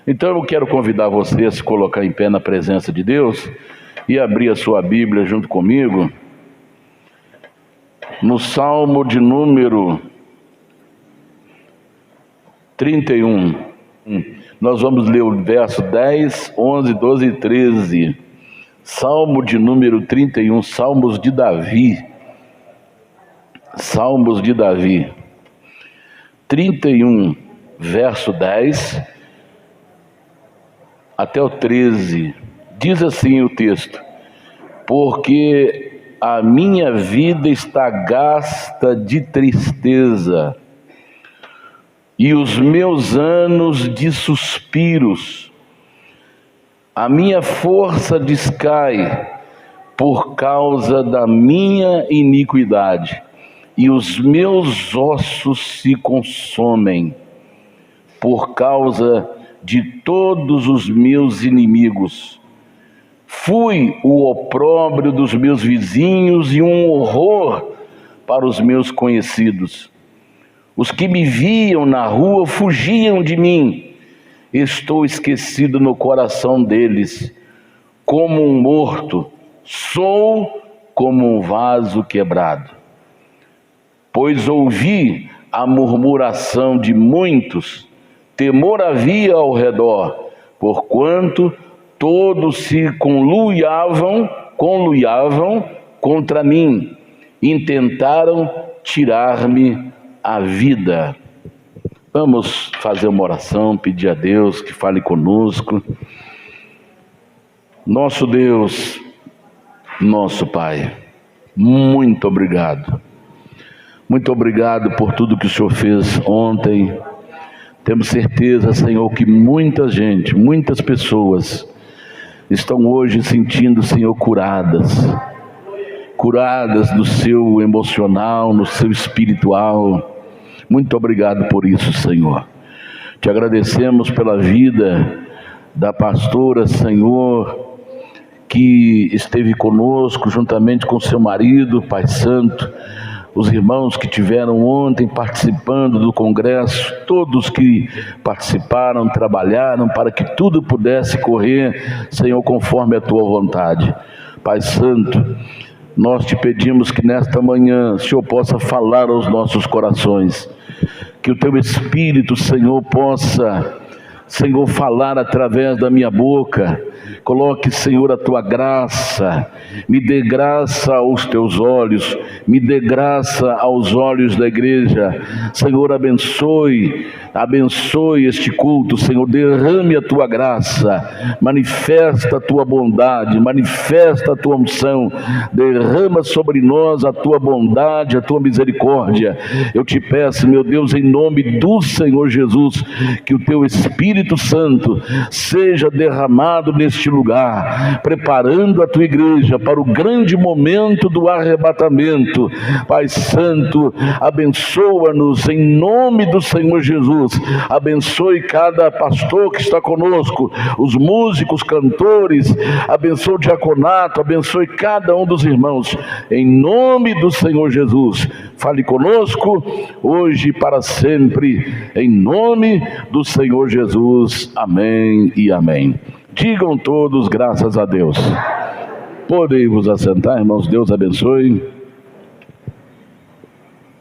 Então eu quero convidar você a se colocar em pé na presença de Deus e abrir a sua Bíblia junto comigo no Salmo de número 31. Nós vamos ler o verso 10, 11, 12 e 13. Salmo de número 31, Salmos de Davi. Salmos de Davi. 31, verso 10 até o 13. Diz assim o texto: porque a minha vida está gasta de tristeza, e os meus anos de suspiros. A minha força descai por causa da minha iniquidade, e os meus ossos se consomem por causa de todos os meus inimigos. Fui o opróbrio dos meus vizinhos e um horror para os meus conhecidos. Os que me viam na rua fugiam de mim. Estou esquecido no coração deles. Como um morto, sou como um vaso quebrado. Pois ouvi a murmuração de muitos, temor havia ao redor, porquanto todos se conluiavam contra mim, intentaram tirar-me a vida. Vamos fazer uma oração, pedir a Deus que fale conosco. Nosso Deus, nosso Pai, muito obrigado. Muito obrigado por tudo que o Senhor fez ontem. Temos certeza, Senhor, que muita gente, muitas pessoas estão hoje sentindo, Senhor, curadas no seu emocional, no seu espiritual. Muito obrigado por isso, Senhor. Te agradecemos pela vida da pastora, Senhor, que esteve conosco juntamente com seu marido, Pai Santo, os irmãos que tiveram ontem participando do congresso, todos que participaram, trabalharam para que tudo pudesse correr, Senhor, conforme a tua vontade. Pai Santo, nós te pedimos que nesta manhã o Senhor possa falar aos nossos corações, que o teu Espírito, Senhor, possa, Senhor, falar através da minha boca. Coloque, Senhor, a tua graça, me dê graça aos teus olhos, me dê graça aos olhos da igreja. Senhor, abençoe este culto, Senhor, derrame a tua graça, manifesta a tua bondade, manifesta a tua unção, derrama sobre nós a tua bondade, a tua misericórdia. Eu te peço, meu Deus, em nome do Senhor Jesus, que o teu Espírito Santo seja derramado neste lugar, preparando a tua igreja para o grande momento do arrebatamento. Pai Santo, abençoa-nos em nome do Senhor Jesus. Abençoe cada pastor que está conosco, os músicos, cantores, abençoe o diaconato, abençoe cada um dos irmãos, em nome do Senhor Jesus. Fale conosco hoje e para sempre, em nome do Senhor Jesus. Amém e amém. Digam todos graças a Deus. Podem vos assentar, irmãos. Deus abençoe.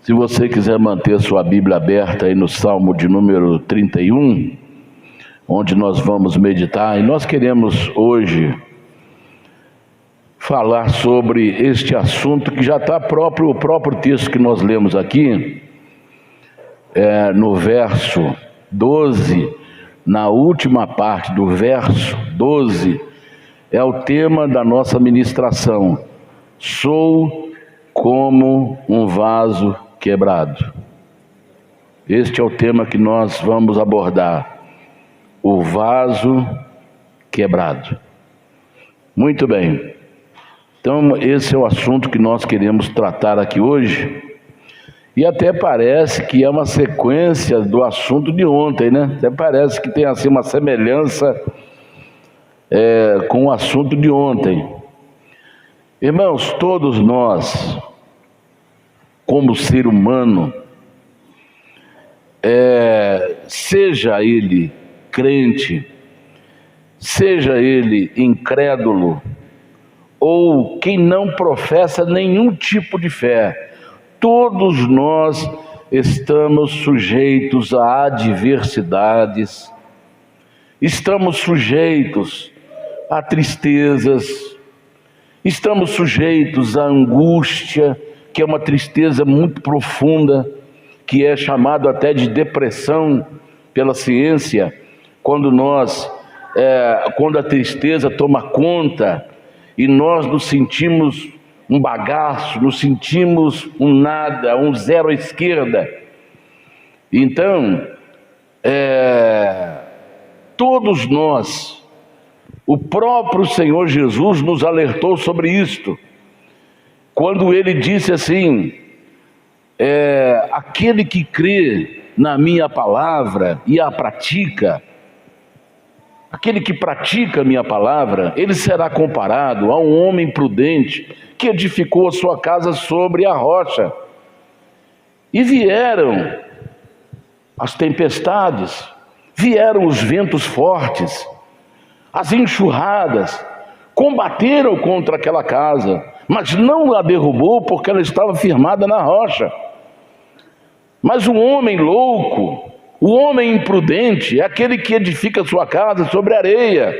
Se você quiser manter sua Bíblia aberta aí no Salmo de número 31, onde nós vamos meditar, e nós queremos hoje falar sobre este assunto que já está o próprio texto que nós lemos aqui, no verso 12, na última parte do verso 12, é o tema da nossa ministração. Sou como um vaso quebrado. Este é o tema que nós vamos abordar. O vaso quebrado. Muito bem. Então, esse é o assunto que nós queremos tratar aqui hoje. E até parece que é uma sequência do assunto de ontem, né? Até parece que tem assim uma semelhança com o assunto de ontem. Irmãos, todos nós, como ser humano, seja ele crente, seja ele incrédulo ou quem não professa nenhum tipo de fé, todos nós estamos sujeitos a adversidades, estamos sujeitos a tristezas, estamos sujeitos à angústia, que é uma tristeza muito profunda, que é chamado até de depressão pela ciência, quando a tristeza toma conta e nós nos sentimos um bagaço, nos sentimos um nada, um zero à esquerda. Então, todos nós, o próprio Senhor Jesus nos alertou sobre isto, quando ele disse assim: aquele que crê na minha palavra e a pratica, aquele que pratica a minha palavra, ele será comparado a um homem prudente que edificou a sua casa sobre a rocha. E vieram as tempestades, vieram os ventos fortes, as enxurradas, combateram contra aquela casa, mas não a derrubou porque ela estava firmada na rocha. Mas o homem louco, o homem imprudente, é aquele que edifica sua casa sobre areia,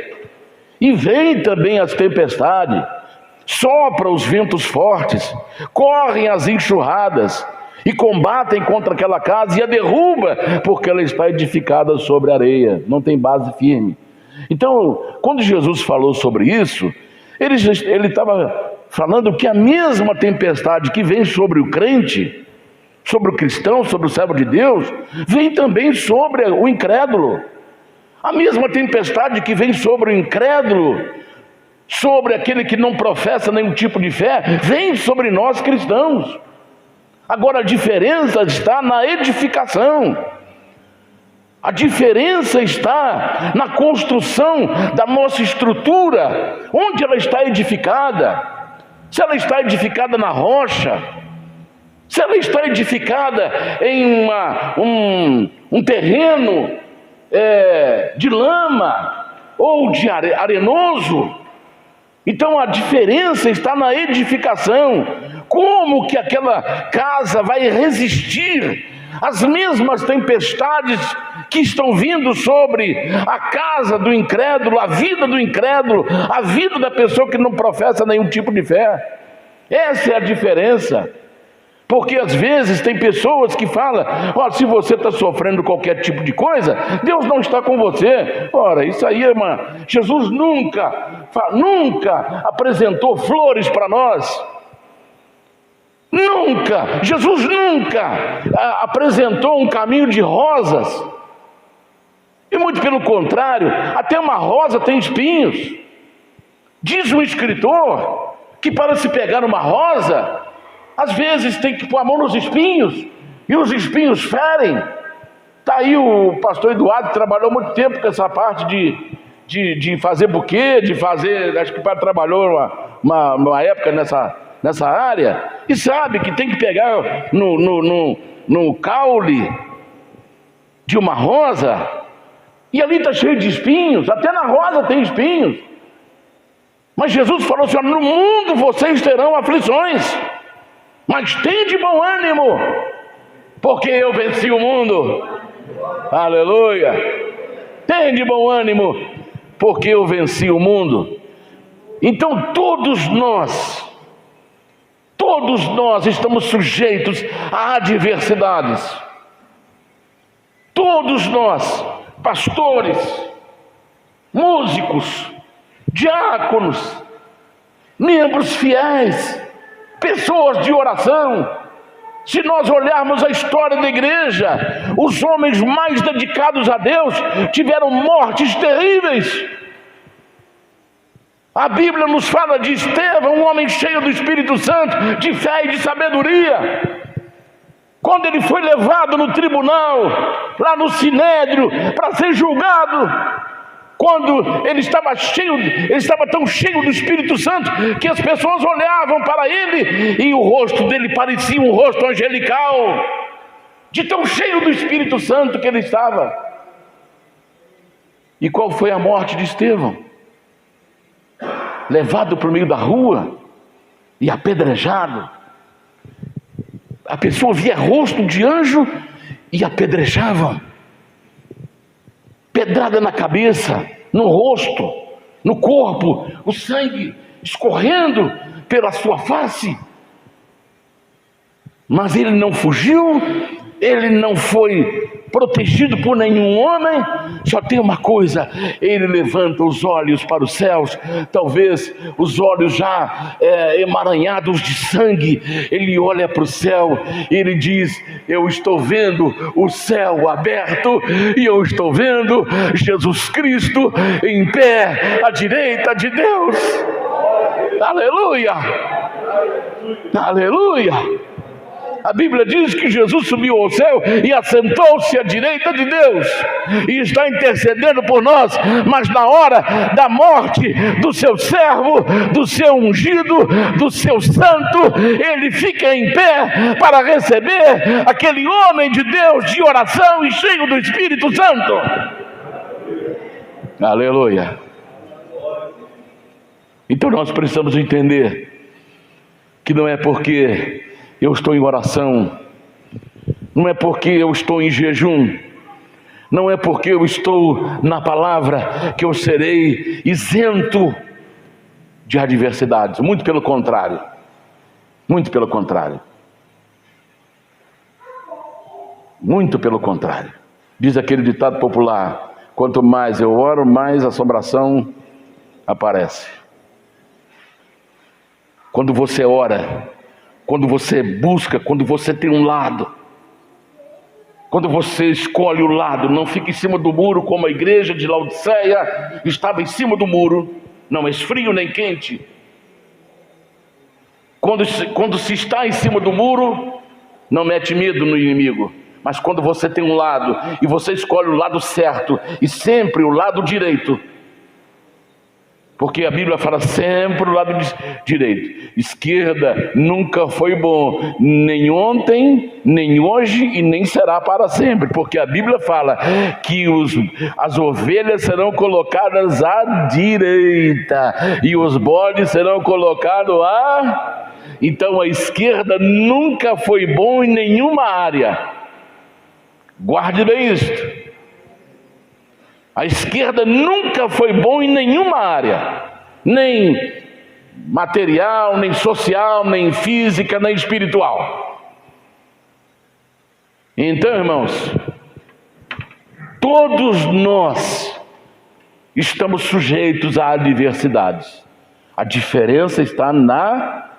e vem também as tempestades, sopra os ventos fortes, correm as enxurradas, e combatem contra aquela casa e a derruba, porque ela está edificada sobre areia, não tem base firme. Então, quando Jesus falou sobre isso, ele estava falando que a mesma tempestade que vem sobre o crente, sobre o cristão, sobre o servo de Deus, vem também sobre o incrédulo. A mesma tempestade que vem sobre o incrédulo, sobre aquele que não professa nenhum tipo de fé, vem sobre nós cristãos. Agora a diferença está na edificação. A diferença está na construção da nossa estrutura, onde ela está edificada. Se ela está edificada na rocha, se ela está edificada em um terreno de lama ou de arenoso, então a diferença está na edificação. Como que aquela casa vai resistir às mesmas tempestades que estão vindo sobre a casa do incrédulo, a vida do incrédulo, a vida da pessoa que não professa nenhum tipo de fé? Essa é a diferença. Porque às vezes tem pessoas que falam: se você está sofrendo qualquer tipo de coisa, Deus não está com você. Ora, isso aí, irmã, Jesus nunca apresentou flores para nós. Nunca, Jesus nunca apresentou um caminho de rosas. E muito pelo contrário, até uma rosa tem espinhos. Diz um escritor que para se pegar uma rosa, às vezes tem que pôr a mão nos espinhos, e os espinhos ferem. Está aí o pastor Eduardo, que trabalhou muito tempo com essa parte de fazer buquê, acho que o pai trabalhou uma época nessa área, e sabe que tem que pegar no caule de uma rosa, e ali está cheio de espinhos, até na rosa tem espinhos. Mas Jesus falou assim: no mundo vocês terão aflições, mas tende bom ânimo, porque eu venci o mundo. Aleluia! Tende bom ânimo, porque eu venci o mundo. Então todos nós estamos sujeitos a adversidades. Todos nós, pastores, músicos, diáconos, membros fiéis, pessoas de oração. Se nós olharmos a história da igreja, os homens mais dedicados a Deus tiveram mortes terríveis. A Bíblia nos fala de Estevão, um homem cheio do Espírito Santo, de fé e de sabedoria. Quando ele foi levado no tribunal, lá no Sinédrio, para ser julgado, quando ele estava tão cheio do Espírito Santo, que as pessoas olhavam para ele e o rosto dele parecia um rosto angelical, de tão cheio do Espírito Santo que ele estava. E qual foi a morte de Estevão? Levado para o meio da rua e apedrejado. A pessoa via rosto de anjo e apedrejavam. Pedrada na cabeça, no rosto, no corpo, o sangue escorrendo pela sua face. Mas ele não fugiu, ele não foi protegido por nenhum homem. Só tem uma coisa: ele levanta os olhos para os céus, talvez os olhos já emaranhados de sangue. Ele olha para o céu e ele diz: eu estou vendo o céu aberto e eu estou vendo Jesus Cristo em pé à direita de Deus. Aleluia, aleluia. A Bíblia diz que Jesus subiu ao céu e assentou-se à direita de Deus e está intercedendo por nós. Mas na hora da morte do seu servo, do seu ungido, do seu santo, ele fica em pé para receber aquele homem de Deus de oração e cheio do Espírito Santo. Aleluia. Então nós precisamos entender que não é porque eu estou em oração, não é porque eu estou em jejum, não é porque eu estou na palavra que eu serei isento de adversidades. Muito pelo contrário, muito pelo contrário, muito pelo contrário. Diz aquele ditado popular: quanto mais eu oro, mais assombração aparece. Quando você ora, quando você busca, quando você tem um lado, quando você escolhe o lado, não fica em cima do muro como a igreja de Laodiceia estava em cima do muro, não é frio nem quente. Quando se está em cima do muro, não mete medo no inimigo. Mas quando você tem um lado e você escolhe o lado certo e sempre o lado direito, porque a Bíblia fala sempre o lado direito. Esquerda nunca foi bom, nem ontem, nem hoje e nem será para sempre. Porque a Bíblia fala que as ovelhas serão colocadas à direita e os bodes serão colocados à... Então a esquerda nunca foi bom em nenhuma área. Guarde bem isto. A esquerda nunca foi bom em nenhuma área, nem material, nem social, nem física, nem espiritual. Então, irmãos, todos nós estamos sujeitos a adversidades. A diferença está na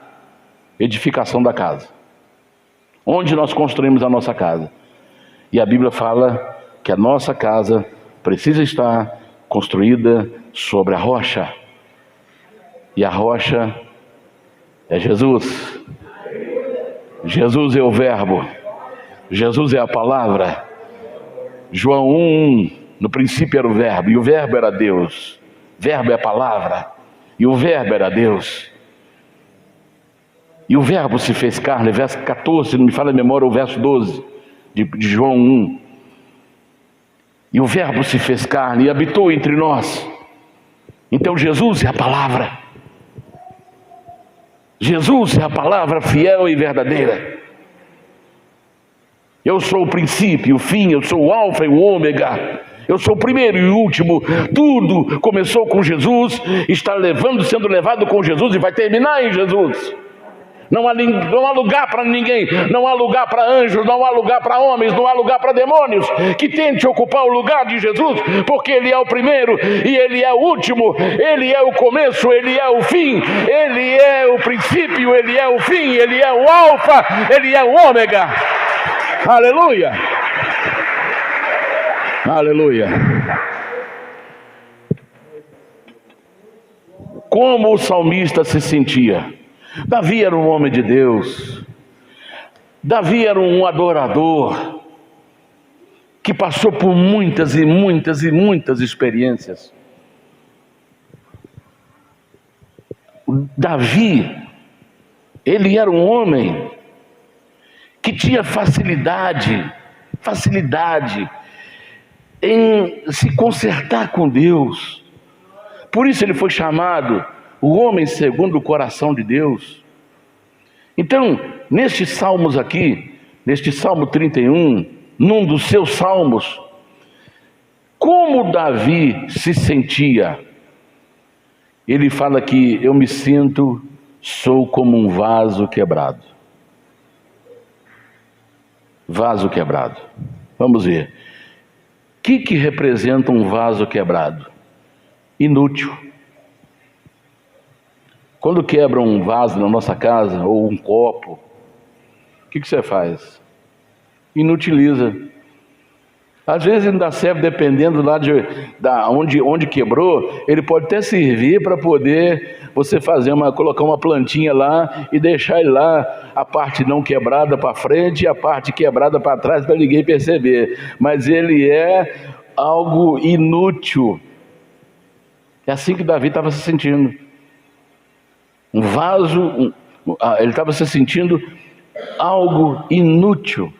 edificação da casa, onde nós construímos a nossa casa. E a Bíblia fala que a nossa casa precisa estar construída sobre a rocha. E a rocha é Jesus. Jesus é o verbo. Jesus é a palavra. João 1:1, no princípio era o verbo, e o verbo era Deus. Verbo é a palavra, e o verbo era Deus. E o verbo se fez carne, verso 14, não me falha a memória, o verso 12 de João 1. E o verbo se fez carne e habitou entre nós. Então Jesus é a palavra. Jesus é a palavra fiel e verdadeira. Eu sou o princípio e o fim, eu sou o alfa e o ômega. Eu sou o primeiro e o último. Tudo começou com Jesus, está sendo levado com Jesus e vai terminar em Jesus. Não há lugar para ninguém, não há lugar para anjos, não há lugar para homens, não há lugar para demônios que tente ocupar o lugar de Jesus, porque Ele é o primeiro e Ele é o último, Ele é o começo, Ele é o fim, Ele é o princípio, Ele é o fim, Ele é o alfa, Ele é o ômega. Aleluia! Aleluia! Como o salmista se sentia? Davi era um homem de Deus. Davi era um adorador que passou por muitas e muitas e muitas experiências. Davi, ele era um homem que tinha facilidade em se consertar com Deus. Por isso ele foi chamado o homem segundo o coração de Deus. Então, nestes salmos aqui, neste Salmo 31, num dos seus salmos, como Davi se sentia? Ele fala que eu me sinto, sou como um vaso quebrado. Vaso quebrado. Vamos ver. O que representa um vaso quebrado? Inútil. Quando quebra um vaso na nossa casa, ou um copo, o que você faz? Inutiliza. Às vezes ainda serve, dependendo lá onde quebrou, ele pode até servir para poder você colocar uma plantinha lá e deixar ele lá, a parte não quebrada para frente e a parte quebrada para trás para ninguém perceber. Mas ele é algo inútil. É assim que Davi estava se sentindo. Um vaso, ele estava se sentindo algo inútil.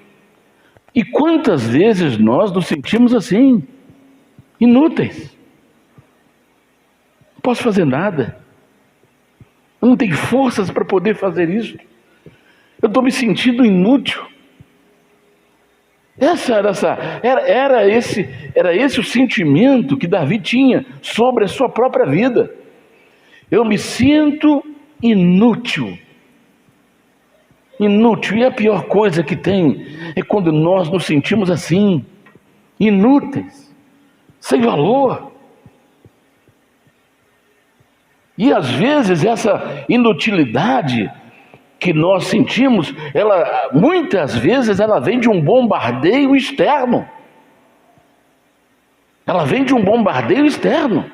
E quantas vezes nós nos sentimos assim, inúteis? Não posso fazer nada. Eu não tenho forças para poder fazer isso. Eu estou me sentindo inútil. Era esse o sentimento que Davi tinha sobre a sua própria vida. Eu me sinto inútil. Inútil. E a pior coisa que tem é quando nós nos sentimos assim, inúteis, sem valor. E às vezes essa inutilidade que nós sentimos, muitas vezes ela vem de um bombardeio externo. Ela vem de um bombardeio externo.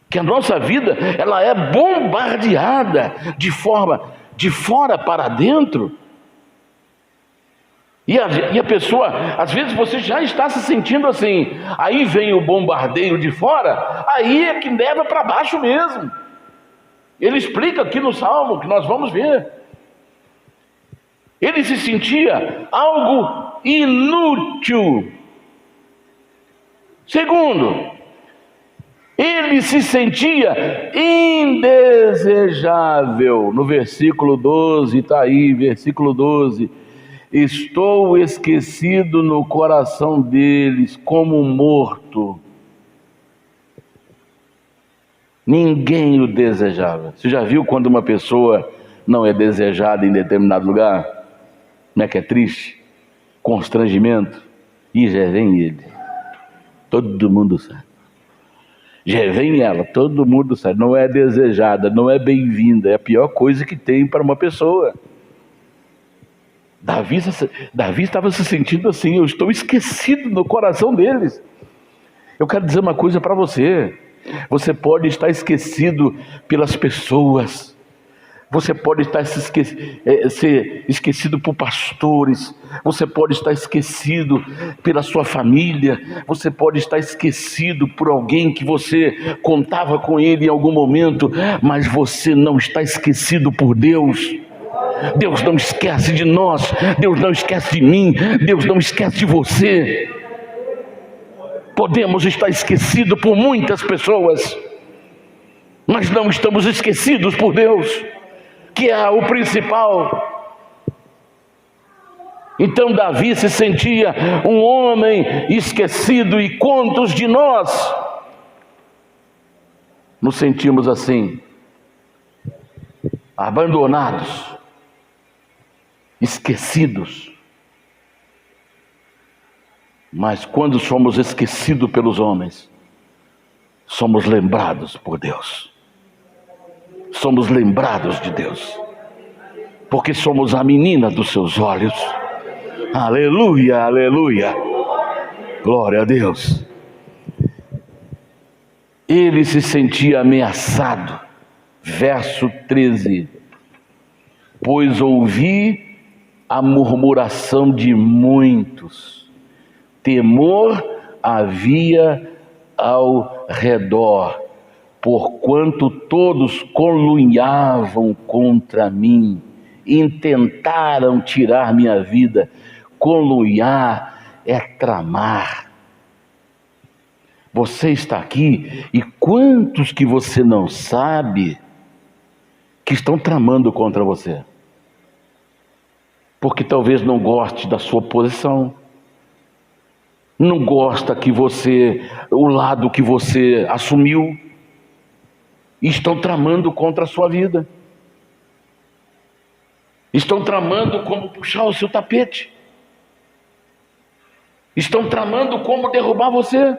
Que a nossa vida, ela é bombardeada de fora para dentro. E a pessoa, às vezes você já está se sentindo assim, aí vem o bombardeio de fora, aí é que leva para baixo mesmo. Ele explica aqui no Salmo, que nós vamos ver. Ele se sentia algo inútil. Segundo, ele se sentia indesejável. No versículo 12, está aí, versículo 12. Estou esquecido no coração deles como morto. Ninguém o desejava. Você já viu quando uma pessoa não é desejada em determinado lugar? Como é que é triste? Constrangimento. E já vem ele. Todo mundo sabe. Já vem ela, todo mundo sabe. Não é desejada, não é bem-vinda. É a pior coisa que tem para uma pessoa. Davi estava se sentindo assim, eu estou esquecido no coração deles. Eu quero dizer uma coisa para você. Você pode estar esquecido pelas pessoas. Você pode estar ser esquecido por pastores. Você pode estar esquecido pela sua família. Você pode estar esquecido por alguém que você contava com ele em algum momento. Mas você não está esquecido por Deus. Deus não esquece de nós. Deus não esquece de mim. Deus não esquece de você. Podemos estar esquecidos por muitas pessoas, mas não estamos esquecidos por Deus, que é o principal. Então Davi se sentia um homem esquecido, e quantos de nós nos sentimos assim, abandonados, esquecidos? Mas quando somos esquecidos pelos homens, somos lembrados por Deus. Somos lembrados de Deus, porque somos a menina dos seus olhos. Aleluia, aleluia. Glória a Deus. Ele se sentia ameaçado. Verso 13. Pois ouvi a murmuração de muitos. Temor havia ao redor, porquanto todos caluniavam contra mim, intentaram tirar minha vida. Caluniar é tramar, Você está aqui e quantos que você não sabe que estão tramando contra você? Porque talvez não goste da sua posição, não gosta que você, o lado que você assumiu, e estão tramando contra a sua vida. Estão tramando como puxar o seu tapete. Estão tramando como derrubar você.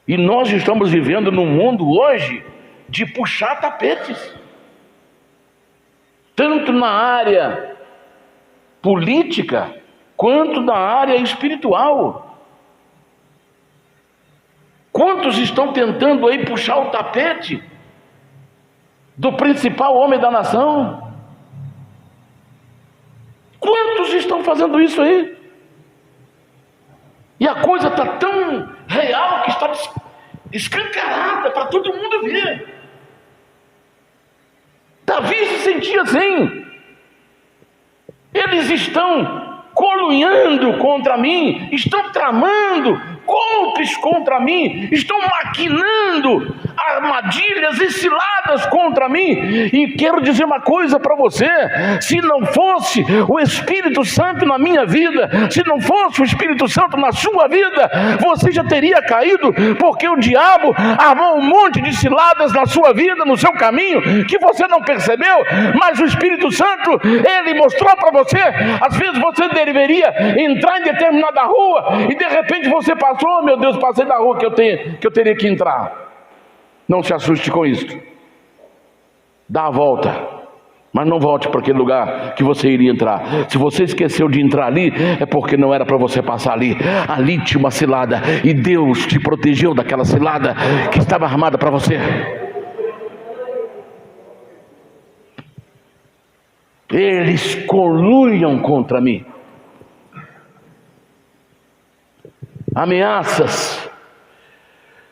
E nós estamos vivendo num mundo hoje de puxar tapetes. Tanto na área política, quanto na área espiritual. Quantos estão tentando aí puxar o tapete do principal homem da nação? Quantos estão fazendo isso aí? E a coisa está tão real que está escancarada para todo mundo ver. Davi se sentia assim. Eles estão colunhando contra mim, estão tramando golpes contra mim, estão maquinando armadilhas e ciladas contra mim. E quero dizer uma coisa para você: se não fosse o Espírito Santo na minha vida, se não fosse o Espírito Santo na sua vida, você já teria caído, porque o diabo armou um monte de ciladas na sua vida, no seu caminho, que você não percebeu, mas o Espírito Santo, ele mostrou para você. Às vezes você deveria entrar em determinada rua e de repente você passou, oh, meu Deus, passei da rua que eu teria que entrar. Não se assuste com isso. Dá a volta, mas não volte para aquele lugar que você iria entrar. Se você esqueceu de entrar ali, é porque não era para você passar ali. Ali tinha uma cilada e Deus te protegeu daquela cilada que estava armada para você. Eles colunham contra mim. Ameaças.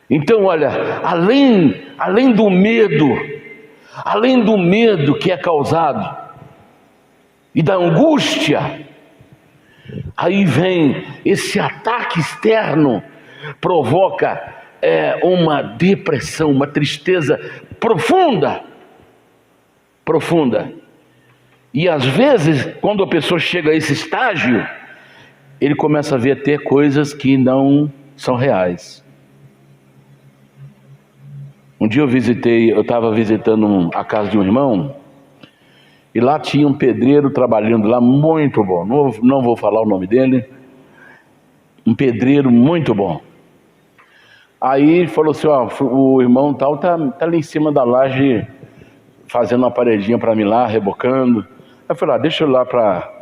Então, olha, além do medo que é causado e da angústia, aí vem esse ataque externo, provoca uma depressão, uma tristeza profunda. E às vezes, quando a pessoa chega a esse estágio, ele começa a ver até coisas que não são reais. Um dia eu estava visitando a casa de um irmão, e lá tinha um pedreiro trabalhando lá, muito bom, não vou falar o nome dele, um pedreiro muito bom. Aí falou assim, ó, o irmão tal tá ali em cima da laje, fazendo uma paredinha para mim lá, rebocando. Aí eu falei, deixa eu ir lá para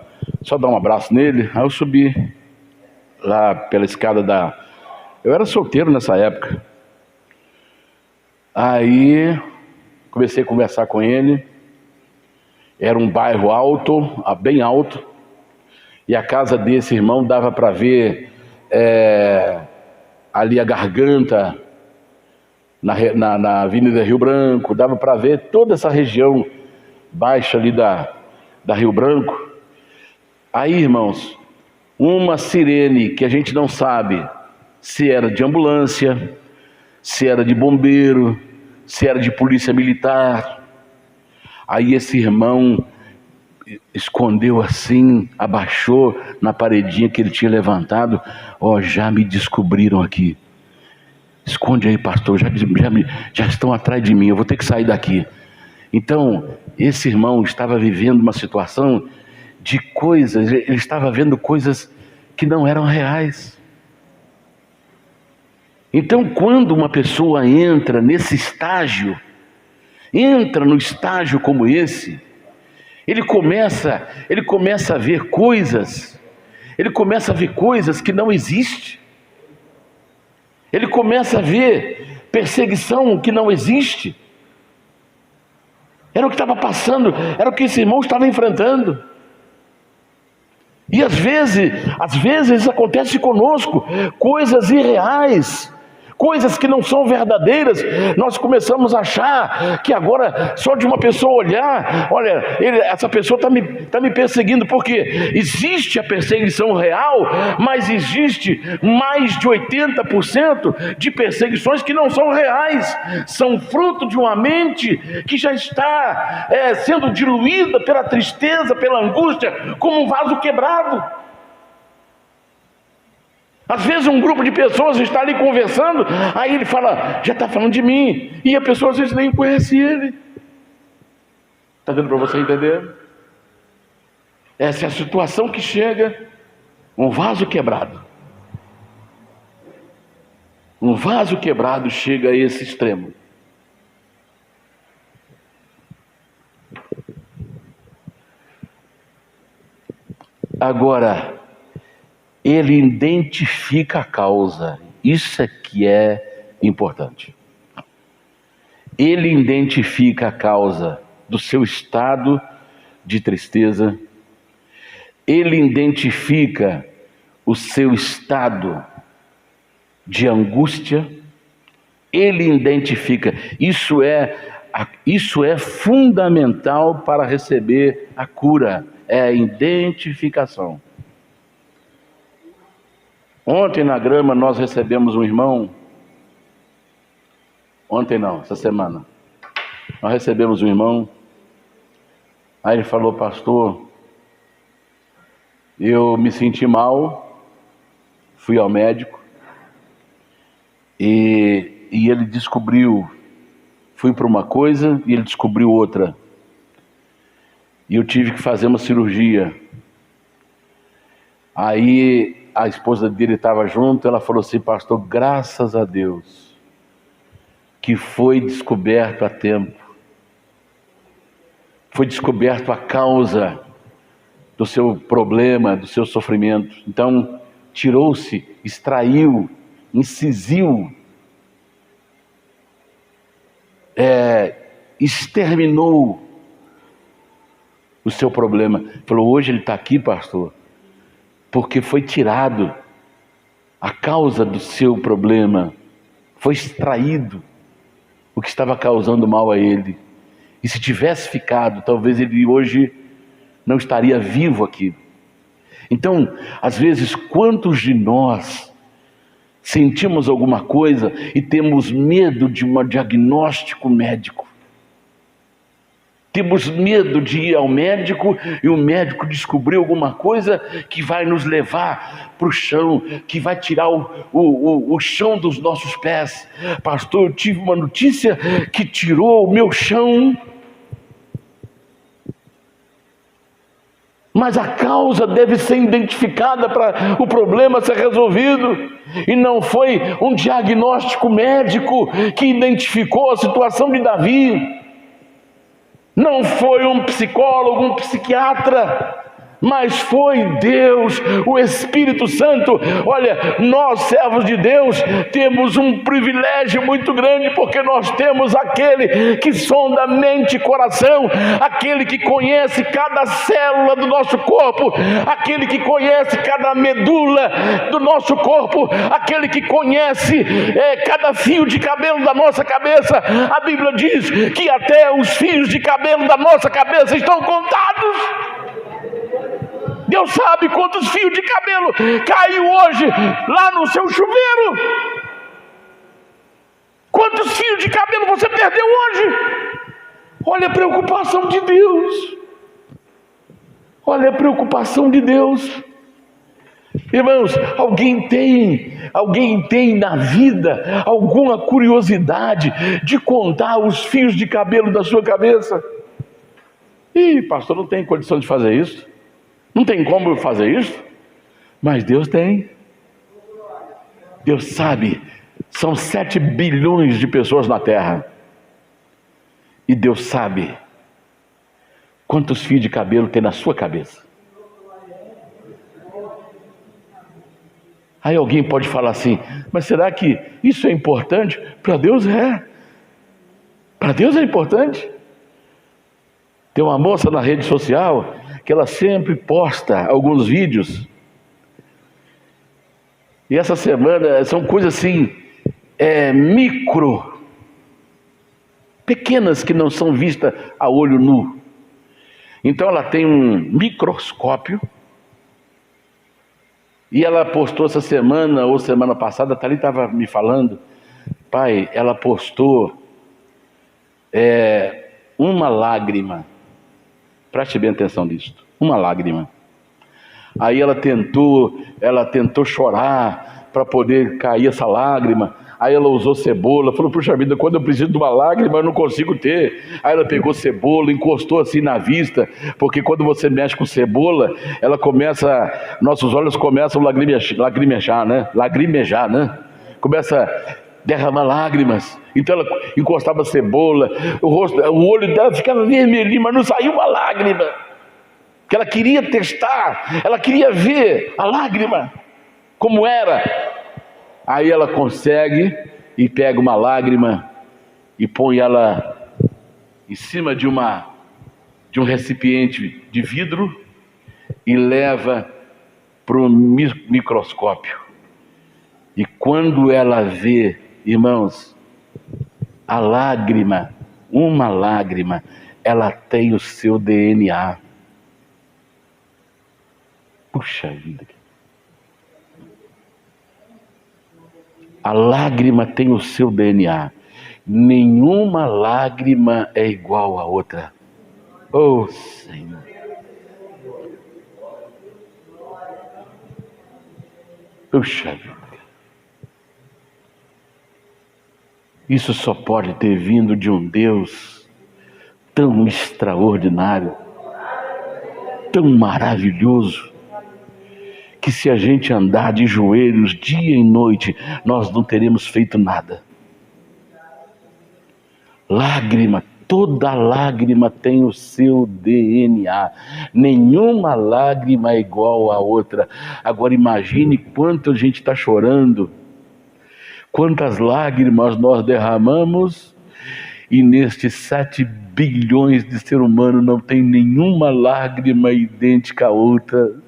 só dar um abraço nele. Aí eu subi lá pela escada eu era solteiro nessa época. Aí comecei a conversar com ele. Era um bairro alto, bem alto, e a casa desse irmão dava para ver ali a Garganta, na Avenida Rio Branco, dava para ver toda essa região baixa ali da Rio Branco. Aí, irmãos, uma sirene que a gente não sabe se era de ambulância, se era de bombeiro, se era de polícia militar. Aí esse irmão escondeu assim, abaixou na paredinha que ele tinha levantado. Já me descobriram aqui. Esconde aí, pastor, já estão atrás de mim, eu vou ter que sair daqui. Então, esse irmão estava vivendo uma situação de coisas, ele estava vendo coisas que não eram reais. Então, quando uma pessoa entra nesse estágio, entra no estágio como esse, ele começa a ver coisas, que não existem. Ele começa a ver perseguição que não existe. Era o que estava passando, era o que esse irmão estava enfrentando. E às vezes acontece conosco coisas irreais, Coisas que não são verdadeiras, nós começamos a achar que agora, só de uma pessoa olhar, olha, essa pessoa está me perseguindo, porque existe a perseguição real, mas existe mais de 80% de perseguições que não são reais, são fruto de uma mente que já está sendo diluída pela tristeza, pela angústia, como um vaso quebrado. Às vezes um grupo de pessoas está ali conversando, aí ele fala, já está falando de mim, e a pessoa às vezes nem conhece ele. Está dando para você entender? Essa é a situação que chega, um vaso quebrado. Um vaso quebrado chega a esse extremo. Agora, ele identifica a causa. Isso é que é importante. Ele identifica a causa do seu estado de tristeza. Ele identifica o seu estado de angústia. Ele identifica. Isso é fundamental para receber a cura. É a identificação. Ontem na grama nós recebemos um irmão. Ontem não, essa semana. Nós recebemos um irmão. Aí ele falou, pastor, eu me senti mal, fui ao médico e ele descobriu, fui para uma coisa e ele descobriu outra. E eu tive que fazer uma cirurgia. Aí a esposa dele estava junto, ela falou assim, pastor, graças a Deus, que foi descoberto a tempo. Foi descoberto a causa do seu problema, do seu sofrimento. Então, tirou-se, extraiu, incisiu, exterminou o seu problema. Falou, hoje ele está aqui, pastor, porque foi tirado a causa do seu problema, foi extraído o que estava causando mal a ele. E se tivesse ficado, talvez ele hoje não estaria vivo aqui. Então, às vezes, quantos de nós sentimos alguma coisa e temos medo de um diagnóstico médico? Temos medo de ir ao médico e o médico descobrir alguma coisa que vai nos levar para o chão, que vai tirar o chão dos nossos pés. Pastor, eu tive uma notícia que tirou o meu chão. Mas a causa deve ser identificada para o problema ser resolvido. E não foi um diagnóstico médico que identificou a situação de Davi. Não foi um psicólogo, um psiquiatra, mas foi Deus, o Espírito Santo. Olha, nós servos de Deus temos um privilégio muito grande, porque nós temos aquele que sonda mente e coração, aquele que conhece cada célula do nosso corpo, aquele que conhece cada medula do nosso corpo, aquele que conhece cada fio de cabelo da nossa cabeça. A Bíblia diz que até os fios de cabelo da nossa cabeça estão contados. Deus sabe quantos fios de cabelo caiu hoje lá no seu chuveiro. Quantos fios de cabelo você perdeu hoje? Olha a preocupação de Deus. Olha a preocupação de Deus. Irmãos, alguém tem na vida alguma curiosidade de contar os fios de cabelo da sua cabeça? Ih, pastor, não tem condição de fazer isso. Não tem como eu fazer isso, mas Deus tem. Deus sabe, são 7 bilhões de pessoas na terra. E Deus sabe quantos fios de cabelo tem na sua cabeça. Aí alguém pode falar assim, mas será que isso é importante? Para Deus é. Para Deus é importante. Tem uma moça na rede social que ela sempre posta alguns vídeos. E essa semana são coisas assim, micro, pequenas, que não são vistas a olho nu. Então ela tem um microscópio, e ela postou essa semana ou semana passada, a Thalita estava me falando, pai, ela postou uma lágrima. Preste bem atenção nisso, uma lágrima. Aí ela tentou chorar para poder cair essa lágrima. Aí ela usou cebola, falou, puxa vida, quando eu preciso de uma lágrima eu não consigo ter. Aí ela pegou cebola, encostou assim na vista, porque quando você mexe com cebola, nossos olhos começam a lagrimejar, né? Começa a derramar lágrimas. Então ela encostava cebola, o olho dela ficava vermelhinho, mas não saiu uma lágrima. Que ela queria testar, ela queria ver a lágrima, como era. Aí ela consegue e pega uma lágrima e põe ela em cima de um recipiente de vidro e leva para o microscópio. E quando ela vê, irmãos, a lágrima, uma lágrima, ela tem o seu DNA. Puxa vida. A lágrima tem o seu DNA. Nenhuma lágrima é igual à outra. Oh, Senhor. Puxa vida. Isso só pode ter vindo de um Deus tão extraordinário, tão maravilhoso, que se a gente andar de joelhos dia e noite, nós não teremos feito nada. Lágrima, toda lágrima tem o seu DNA. Nenhuma lágrima é igual à outra. Agora imagine quanto a gente está chorando, quantas lágrimas nós derramamos, e nestes 7 bilhões de ser humano não tem nenhuma lágrima idêntica à outra.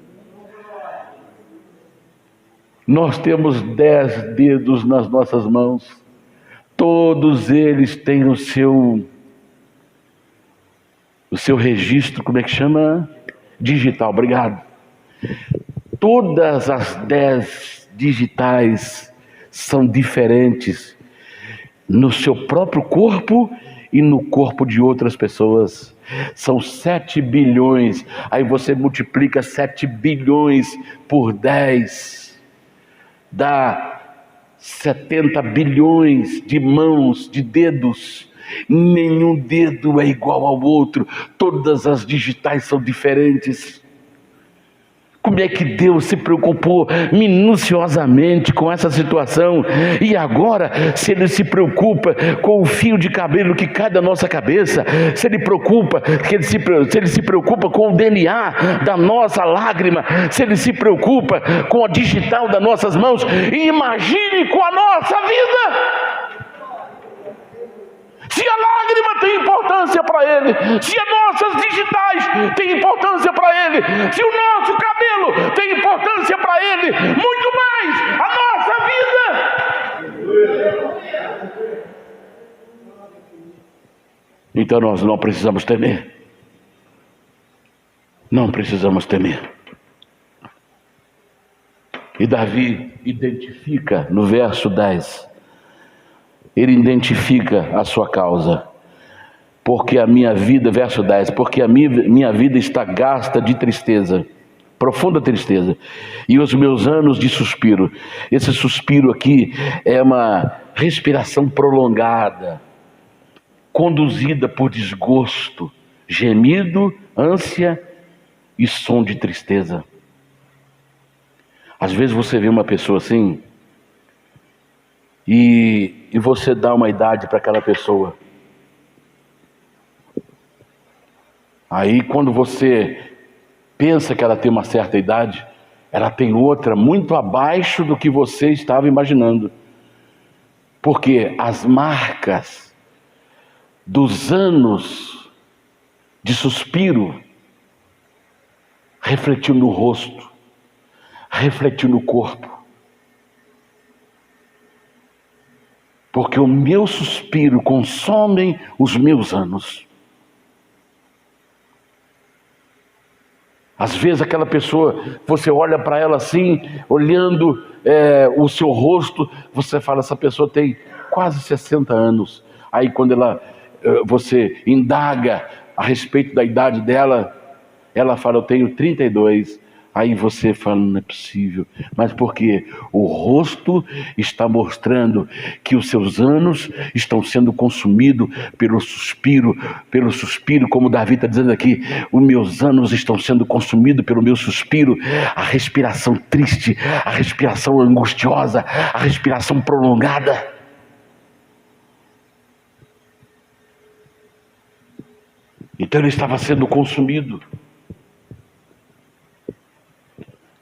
Nós temos 10 dedos nas nossas mãos, todos eles têm o seu registro, como é que chama? Digital, obrigado. Todas as 10 digitais são diferentes no seu próprio corpo e no corpo de outras pessoas. São 7 bilhões, aí você multiplica 7 bilhões por 10, dá 70 bilhões de mãos, de dedos. Nenhum dedo é igual ao outro, todas as digitais são diferentes. Como é que Deus se preocupou minuciosamente com essa situação? E agora, se Ele se preocupa com o fio de cabelo que cai da nossa cabeça, se Ele se preocupa com o DNA da nossa lágrima, se Ele se preocupa com a digital das nossas mãos, imagine com a nossa vida. Se a lágrima tem importância para Ele, se as nossas digitais têm importância para Ele, se o nosso cabelo tem importância para Ele, muito mais a nossa vida. Então nós não precisamos temer. Não precisamos temer. E Davi identifica no verso 10, ele identifica a sua causa. Porque a minha vida, verso 10, porque a minha vida está gasta de tristeza, profunda tristeza, e os meus anos de suspiro. Esse suspiro aqui é uma respiração prolongada, conduzida por desgosto, gemido, ânsia e som de tristeza. Às vezes você vê uma pessoa assim, e você dá uma idade para aquela pessoa. Aí quando você pensa que ela tem uma certa idade, ela tem outra muito abaixo do que você estava imaginando. Porque as marcas dos anos de suspiro refletiu no rosto, refletiu no corpo. porque o meu suspiro consome os meus anos. Às vezes aquela pessoa, você olha para ela assim, olhando o seu rosto, você fala, essa pessoa tem quase 60 anos. Aí quando você indaga a respeito da idade dela, ela fala, eu tenho 32. Aí você fala, não é possível. Mas por quê? O rosto está mostrando que os seus anos estão sendo consumidos pelo suspiro, como Davi está dizendo aqui, os meus anos estão sendo consumidos pelo meu suspiro, a respiração triste, a respiração angustiosa, a respiração prolongada. Então ele estava sendo consumido.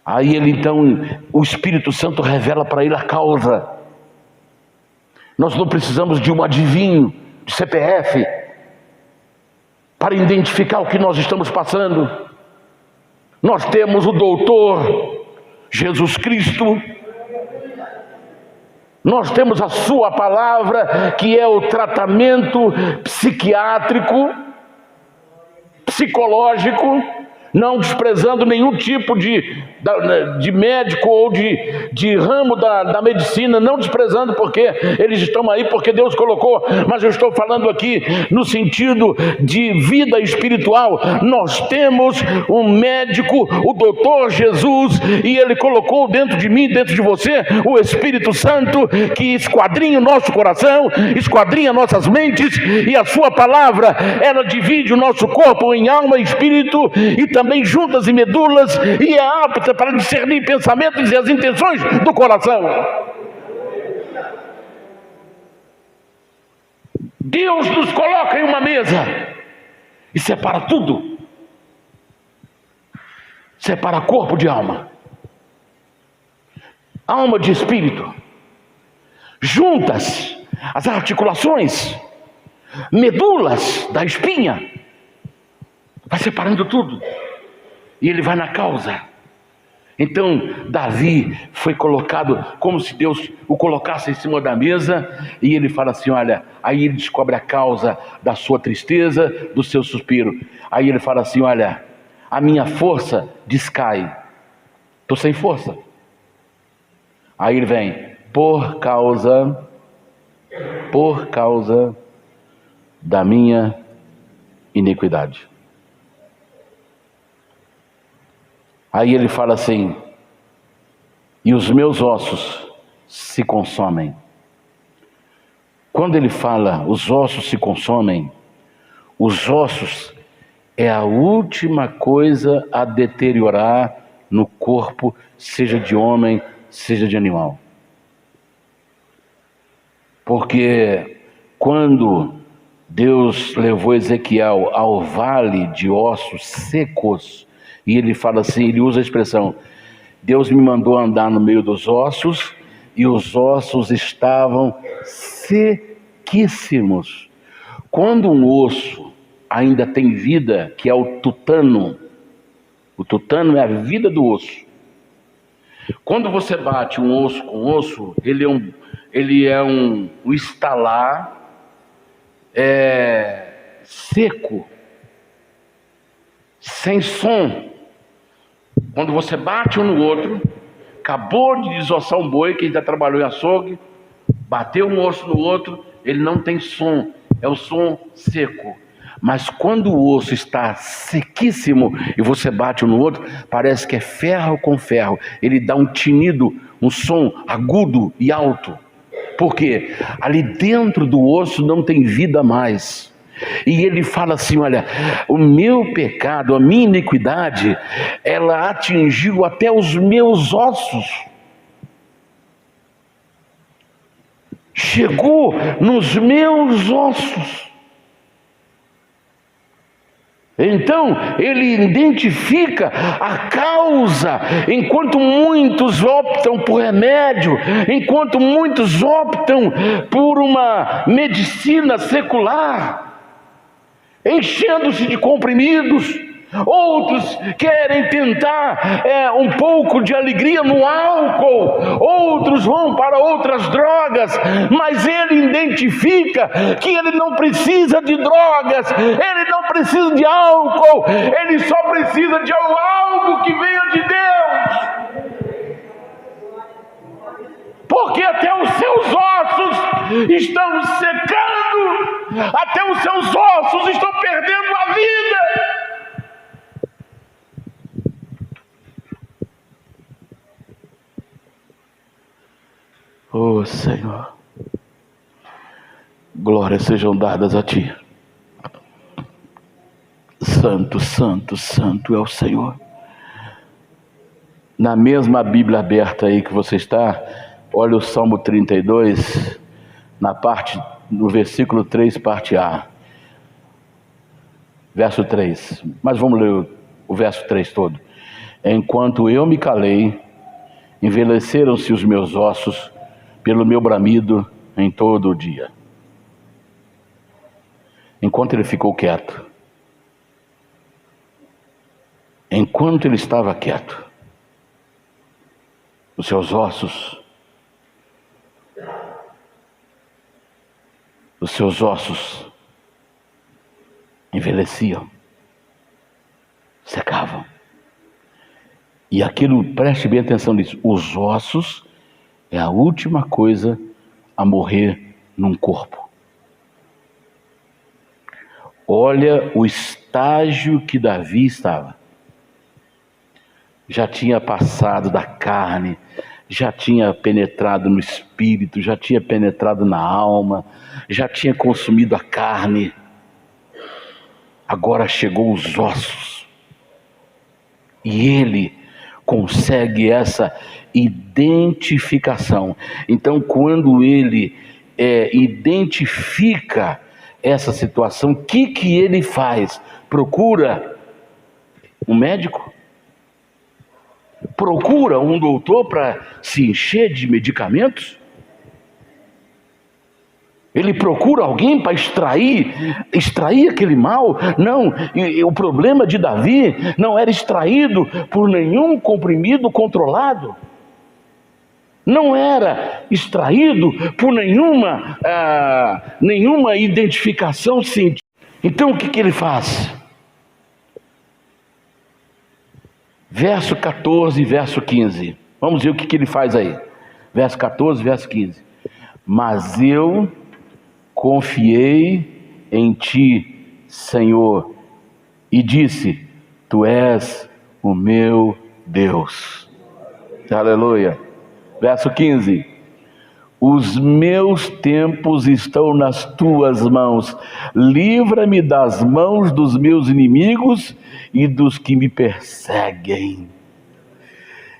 Aí o Espírito Santo revela para ele a causa. Nós não precisamos de um adivinho, de CPF, para identificar o que nós estamos passando. Nós temos o doutor Jesus Cristo. Nós temos a sua palavra, que é o tratamento psiquiátrico, psicológico, não desprezando nenhum tipo de médico ou de ramo da medicina, não desprezando, porque eles estão aí, porque Deus colocou, mas eu estou falando aqui no sentido de vida espiritual. Nós temos um médico, o doutor Jesus, e ele colocou dentro de mim, dentro de você, o Espírito Santo, que esquadrinha o nosso coração, esquadrinha nossas mentes, e a sua palavra, ela divide o nosso corpo em alma e espírito, e também juntas e medulas, e é apta para discernir pensamentos e as intenções do coração. Deus nos coloca em uma mesa e separa tudo. Separa corpo de alma, alma de espírito, juntas as articulações, medulas da espinha, vai separando tudo. E ele vai na causa. Então Davi foi colocado como se Deus o colocasse em cima da mesa, e ele fala assim, olha, aí ele descobre a causa da sua tristeza, do seu suspiro. Aí ele fala assim, olha, a minha força descai, estou sem força. Aí ele vem, por causa da minha iniquidade. Aí ele fala assim, e os meus ossos se consomem. Quando ele fala, os ossos se consomem, os ossos é a última coisa a deteriorar no corpo, seja de homem, seja de animal. Porque quando Deus levou Ezequiel ao vale de ossos secos, e ele fala assim, ele usa a expressão, Deus me mandou andar no meio dos ossos, e os ossos estavam sequíssimos. Quando um osso ainda tem vida, que é o tutano é a vida do osso. Quando você bate um osso com osso, ele é um estalar seco, sem som. Quando você bate um no outro, acabou de desossar um boi, quem já trabalhou em açougue, bateu um osso no outro, ele não tem som, é o som seco. Mas quando o osso está sequíssimo e você bate um no outro, parece que é ferro com ferro, ele dá um tinido, um som agudo e alto. Por quê? Ali dentro do osso não tem vida mais. E ele fala assim, olha, o meu pecado, a minha iniquidade, ela atingiu até os meus ossos. Chegou nos meus ossos. Então ele identifica a causa, enquanto muitos optam por remédio, enquanto muitos optam por uma medicina secular, enchendo-se de comprimidos, outros querem tentar um pouco de alegria no álcool, outros vão para outras drogas, mas ele identifica que ele não precisa de drogas, ele não precisa de álcool, ele só precisa de algo que venha de Deus, porque até os seus ossos estão secando, até os seus ossos estão perdendo a vida. Oh Senhor, glórias sejam dadas a Ti. Santo, santo, santo é o Senhor. Na mesma Bíblia aberta aí que você está, olha o Salmo 32, no versículo 3, parte A. Verso 3. Mas vamos ler o verso 3 todo. Enquanto eu me calei, envelheceram-se os meus ossos pelo meu bramido em todo o dia. Enquanto ele ficou quieto, enquanto ele estava quieto, os seus ossos envelheciam, secavam. E aquilo, preste bem atenção nisso, os ossos é a última coisa a morrer num corpo. Olha o estágio que Davi estava. Já tinha passado da carne, já tinha penetrado no espírito, já tinha penetrado na alma, já tinha consumido a carne. Agora chegou os ossos. E ele consegue essa identificação. Então, quando ele identifica essa situação, o que ele faz? Procura um médico? Procura um doutor para se encher de medicamentos? Ele procura alguém para extrair aquele mal? Não, o problema de Davi não era extraído por nenhum comprimido controlado. Não era extraído por nenhuma identificação científica. Então o que ele faz? Verso 14 e verso 15. Vamos ver o que ele faz aí. Verso 14 e verso 15. Mas eu confiei em Ti, Senhor, e disse: Tu és o meu Deus. Aleluia. Verso 15. Os meus tempos estão nas Tuas mãos. Livra-me das mãos dos meus inimigos e dos que me perseguem.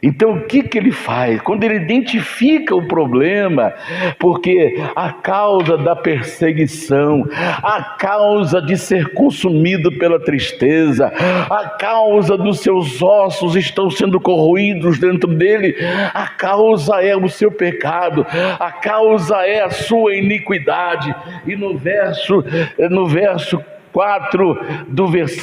Então o que ele faz? Quando ele identifica o problema, porque a causa da perseguição, a causa de ser consumido pela tristeza, a causa dos seus ossos estão sendo corroídos dentro dele, a causa é o seu pecado, a causa é a sua iniquidade. E no verso 4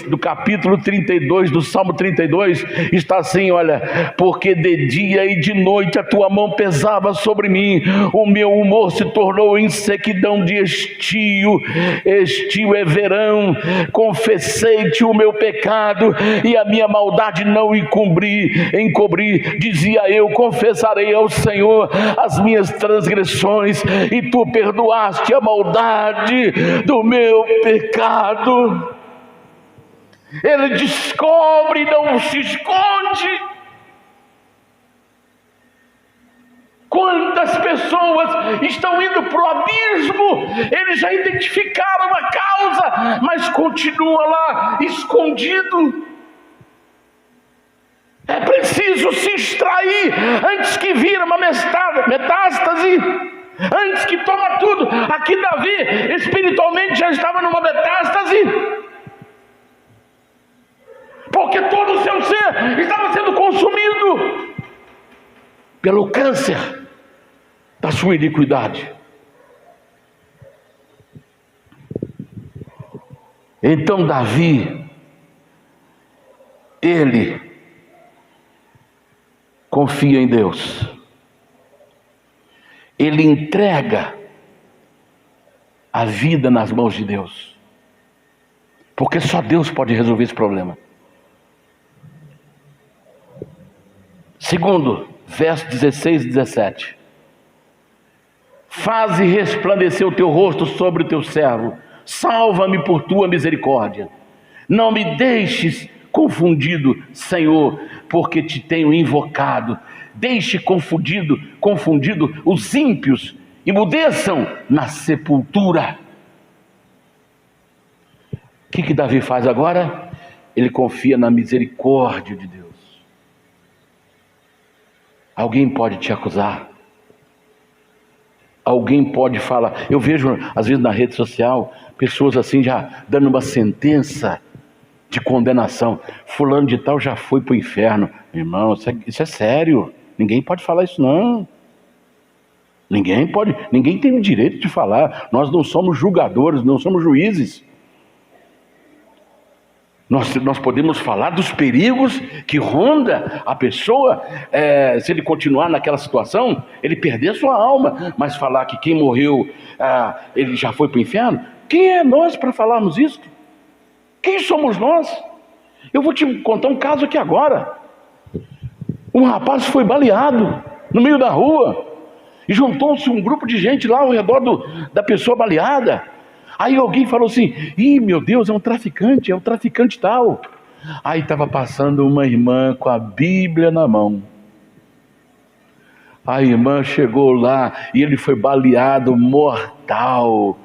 do capítulo 32 do Salmo 32 está assim: olha, porque de dia e de noite a tua mão pesava sobre mim, o meu humor se tornou em sequidão de estio é verão, confessei-te o meu pecado e a minha maldade não encobri, dizia eu, confessarei ao Senhor as minhas transgressões e tu perdoaste a maldade do meu pecado. Ele descobre, não se esconde. Quantas pessoas estão indo para o abismo, eles já identificaram a causa, mas continua lá escondido. É preciso se extrair antes que vira uma metástase, antes que toma tudo. Aqui Davi espiritualmente já estava numa metástase, porque todo o seu ser estava sendo consumido pelo câncer da sua iniquidade. Então Davi, ele confia em Deus, ele entrega a vida nas mãos de Deus, porque só Deus pode resolver esse problema. Segundo, verso 16 e 17. Faze resplandecer o teu rosto sobre o teu servo, salva-me por tua misericórdia. Não me deixes confundido, Senhor, porque te tenho invocado. Deixe confundido os ímpios, emudeçam na sepultura. O que Davi faz agora? Ele confia na misericórdia de Deus. Alguém pode te acusar, alguém pode falar. Eu vejo às vezes na rede social pessoas assim já dando uma sentença de condenação. Fulano de tal já foi para o inferno. Irmão, isso é sério. Ninguém pode falar isso não. Ninguém tem o direito de falar. Nós não somos julgadores, não somos juízes. Nós podemos falar dos perigos que ronda a pessoa, se ele continuar naquela situação, ele perder a sua alma. Mas falar que quem morreu, ele já foi para o inferno, quem é nós para falarmos isso? Quem somos nós? Eu vou te contar um caso aqui agora. Um rapaz foi baleado no meio da rua, e juntou-se um grupo de gente lá ao redor da pessoa baleada. Aí alguém falou assim: ih, meu Deus, é um traficante tal. Aí estava passando uma irmã com a Bíblia na mão. A irmã chegou lá e ele foi baleado mortal.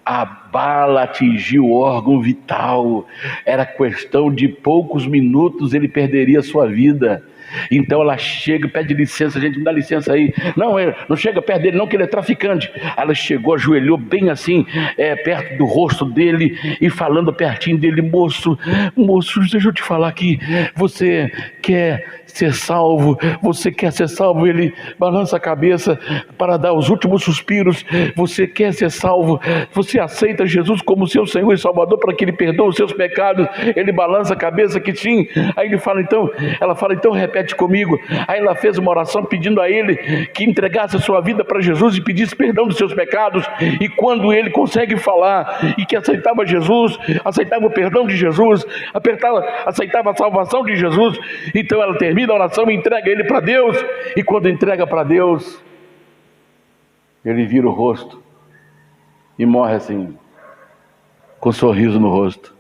A bala atingiu o órgão vital. Era questão de poucos minutos, ele perderia sua vida. Então ela chega, pede licença: gente, me dá licença aí. Não chega perto dele não, que ele é traficante. Ela chegou, ajoelhou bem assim, perto do rosto dele, e falando pertinho dele: moço, deixa eu te falar aqui, você quer ser salvo? Você quer ser salvo? Ele balança a cabeça para dar os últimos suspiros. Você quer ser salvo? Você aceita Jesus como seu Senhor e Salvador para que Ele perdoe os seus pecados? Ele balança a cabeça que sim. Aí ela fala, então repete comigo. Aí ela fez uma oração pedindo a ele que entregasse a sua vida para Jesus e pedisse perdão dos seus pecados. E quando ele consegue falar e que aceitava Jesus, aceitava o perdão de Jesus, aceitava a salvação de Jesus, então ela termina a oração e entrega ele para Deus. E quando entrega para Deus, ele vira o rosto e morre assim, com um sorriso no rosto.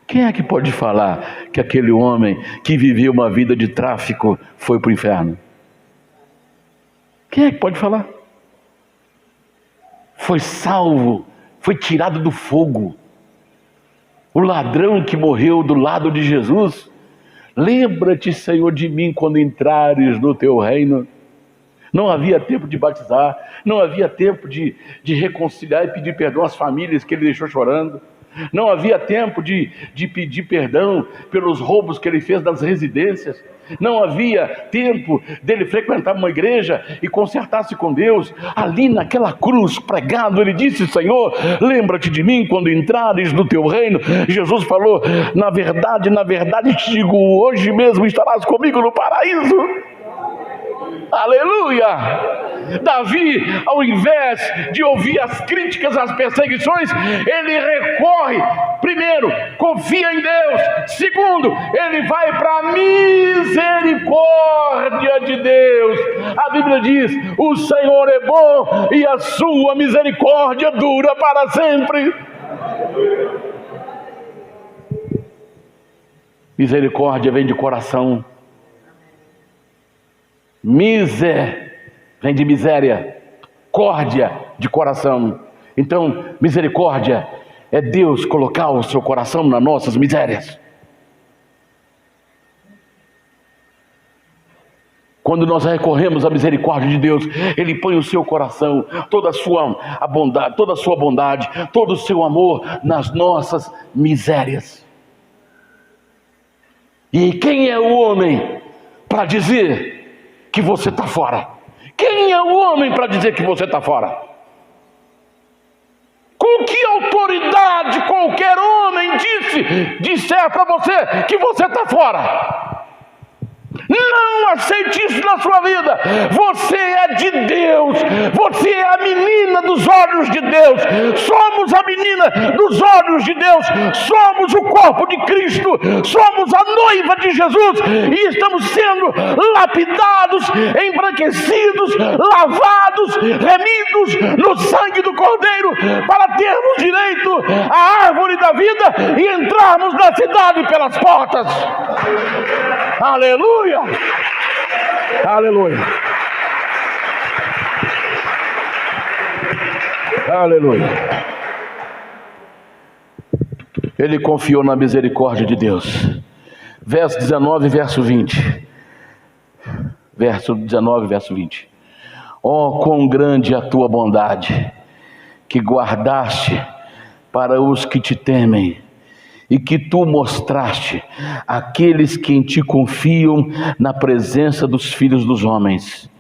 Quem é que pode falar que aquele homem que vivia uma vida de tráfico foi para o inferno? Quem é que pode falar? Foi salvo, foi tirado do fogo. O ladrão que morreu do lado de Jesus: lembra-te, Senhor, de mim quando entrares no teu reino. Não havia tempo de batizar, não havia tempo de reconciliar e pedir perdão às famílias que ele deixou chorando. Não havia tempo de pedir perdão pelos roubos que ele fez nas residências. Não havia tempo dele frequentar uma igreja e consertar-se com Deus. Ali naquela cruz pregado, ele disse: Senhor, lembra-te de mim quando entrares no teu reino. Jesus falou: na verdade te digo, hoje mesmo estarás comigo no paraíso. Aleluia! Davi, ao invés de ouvir as críticas, as perseguições, ele recorre. Primeiro, confia em Deus. Segundo, ele vai para a misericórdia de Deus. A Bíblia diz: o Senhor é bom e a sua misericórdia dura para sempre. Misericórdia vem de coração. Vem de miséria, córdia de coração. Então, misericórdia é Deus colocar o seu coração nas nossas misérias. Quando nós recorremos à misericórdia de Deus, Ele põe o seu coração, toda a sua bondade, todo o seu amor nas nossas misérias. E quem é o homem para dizer que você está fora? Quem é o homem para dizer que você está fora? Com que autoridade autoridade qualquer homem disser para você que você está fora. Não aceite isso na sua vida. Você é de Deus. Você é a menina dos olhos de Deus. Somos a menina dos olhos de Deus. Somos o corpo de Cristo. Somos a noiva de Jesus. E estamos sendo lapidados, embranquecidos, lavados, remidos no sangue do Cordeiro, para termos direito à árvore da vida e entrarmos na cidade pelas portas. Aleluia! Aleluia! Aleluia! Ele confiou na misericórdia de Deus. Verso 19, verso 20. Verso 19, verso 20. Oh, quão grande é a tua bondade, que guardaste para os que te temem, e que tu mostraste àqueles que em ti confiam na presença dos filhos dos homens.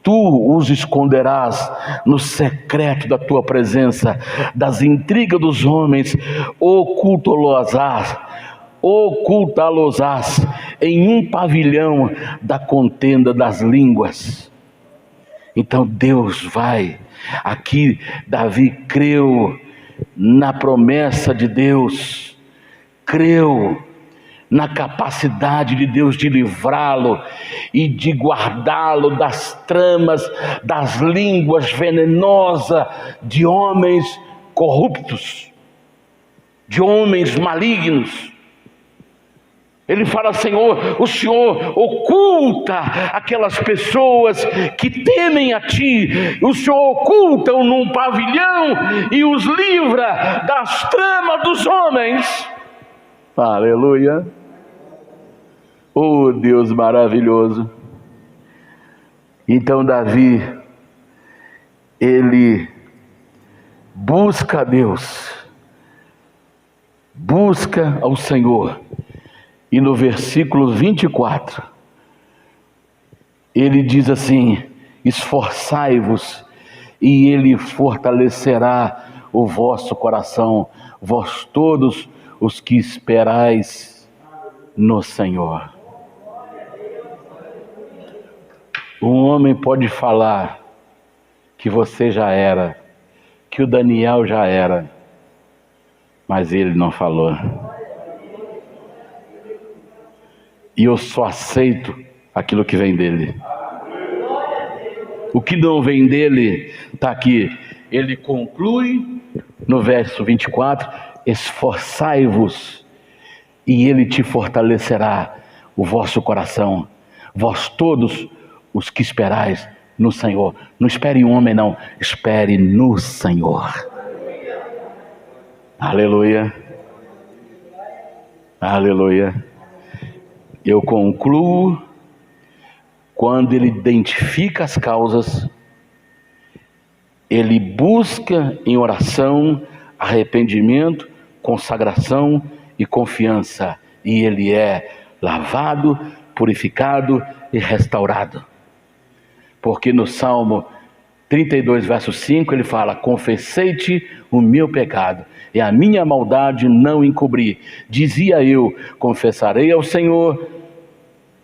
Tu os esconderás no secreto da tua presença, das intrigas dos homens, ocultá-los-ás em um pavilhão da contenda das línguas. Então Deus vai, aqui Davi creu na promessa de Deus, creu na capacidade de Deus de livrá-lo e de guardá-lo das tramas, das línguas venenosas de homens corruptos, de homens malignos. Ele fala: Senhor, o Senhor oculta aquelas pessoas que temem a Ti, o Senhor oculta-o num pavilhão e os livra das tramas dos homens. Aleluia! Oh, Deus maravilhoso! Então Davi, ele busca a Deus, busca ao Senhor. E no versículo 24, ele diz assim: esforçai-vos, e ele fortalecerá o vosso coração, vós todos os que esperais no Senhor. Um homem pode falar que você já era, que o Daniel já era, mas ele não falou. E eu só aceito aquilo que vem dele. O que não vem dele está aqui. Ele conclui no verso 24: esforçai-vos, e ele te fortalecerá o vosso coração, vós todos os que esperais no Senhor. Não espere em um homem, não, espere no Senhor. Aleluia, aleluia. Eu concluo quando ele identifica as causas, ele busca em oração, arrependimento, consagração e confiança, e ele é lavado, purificado e restaurado. Porque no Salmo 32, verso 5, ele fala: confessei-te o meu pecado, e a minha maldade não encobri. Dizia eu: confessarei ao Senhor